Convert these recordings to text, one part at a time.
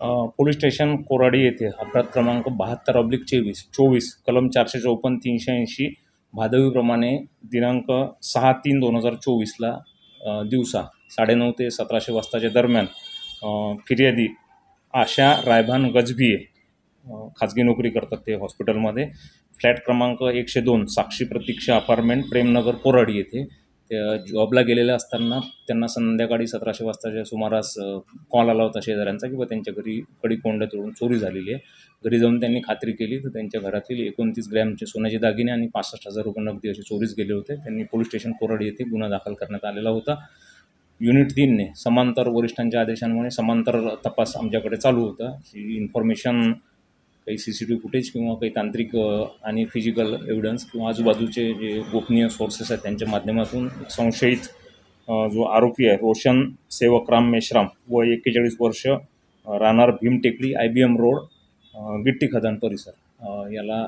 Police station Koradi येथे अपराध क्रमांक 72/24 कलम 454 380 भादवीप्रमाणे दिनांक 6/3/2024ला दिवसा 9:30 ते 1700 वाजताच्या दरम्यान फिर्यादी आशा रायभान गजभिये खाजगी नोकरी करतात ते हॉस्पिटलमध्ये, फ्लॅट क्रमांक 102 साक्षी प्रतीक्षा अपार्टमेंट प्रेमनगर कोराडी येथे त्या जॉबला गेलेल्या असताना त्यांना संध्याकाळी 1700 वाजताच्या सुमारास कॉल आला होता शेजाऱ्यांचा किंवा त्यांच्या घरी कडी-कोंडा तोडून चोरी झालेली आहे. घरी जाऊन त्यांनी खात्री केली तर त्यांच्या घरातील 29 ग्रॅमचे सोन्याचे दागिने आणि 65,000 रुपये नगदी असे चोरीस गेले होते. त्यांनी पोलीस स्टेशन कोराडी येथे गुन्हा दाखल करण्यात आलेला होता. युनिट 3ने समांतर वरिष्ठांच्या आदेशांमुळे समांतर तपास आमच्याकडे चालू होता. ही इन्फॉर्मेशन काही CCTV फुटेज किंवा काही तांत्रिक आणि फिजिकल एव्हिडन्स किंवा आजूबाजूचे जे गोपनीय सोर्सेस आहेत त्यांच्या माध्यमातून संशयित जो आरोपी आहे रोशन सेवकराम मेश्राम वय 41 वर्ष, राहणार भीमटेकडी IBM रोड गिट्टी खदान परिसर, याला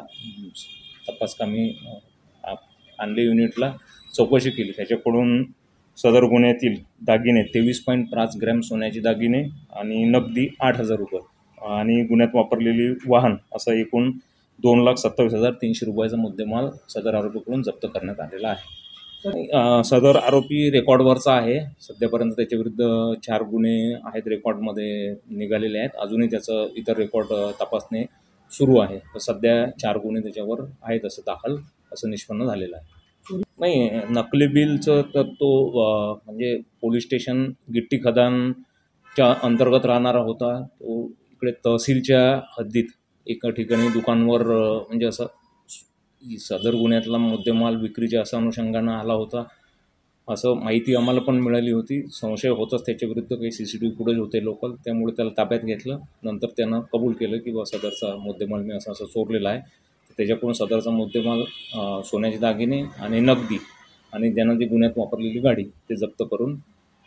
तपासकामी आणले युनिटला चौकशी केली. त्याच्याकडून सदर गुन्ह्यातील दागिने 23.5 ग्रॅम सोन्याचे दागिने आणि नगदी 8,000 रुपये आणि गुन्ह्यात वापरलेली वाहन असं एकूण 2,27,300 रुपयाचा मुद्देमाल सदर आरोपीकडून जप्त करण्यात आलेला आहे. सदर आरोपी रेकॉर्डवरचा आहे. सध्यापर्यंत त्याच्याविरुद्ध 4 गुन्हे आहेत रेकॉर्डमध्ये निघालेले आहेत. अजूनही त्याचं इतर रेकॉर्ड तपासणे सुरू आहे. तर सध्या 4 गुन्हे त्याच्यावर आहेत असं दाखल असं निष्पन्न झालेलं आहे. नाही, नकली बिलचं तर तो म्हणजे पोलीस स्टेशन गिट्टी खदानच्या अंतर्गत राहणारा होता. तो इकडे तहसीलच्या हद्दीत एका ठिकाणी दुकानवर म्हणजे असं सदर गुन्ह्यातला मुद्देमाल विक्रीच्या असं अनुषंगानं आला होता असं माहिती आम्हाला पण मिळाली होती. संशय होताच त्याच्याविरुद्ध काही CCTV फुटेज होते लोकल, त्यामुळे त्याला ताब्यात घेतलं. नंतर त्यानं कबूल केलं की सदरचा मुद्देमाल मी असं चोरलेला आहे. त्याच्याकडून सदरचा मुद्देमाल सोन्याचे दागिने आणि नगदी आणि ज्यानं ती गुन्ह्यात वापरलेली गाडी ते जप्त करून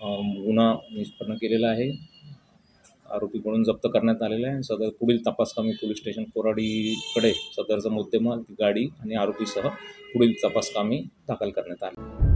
गुन्हा निष्पन्न केलेला आहे. आरोपीकडून जप्त करण्यात आलेला आहे. सदर पुढील तपासकामी पोलीस स्टेशन कोराडीकडे सदरचा मुद्देमाल, ती गाडी आणि आरोपीसह पुढील तपासकामी दाखल करण्यात आले.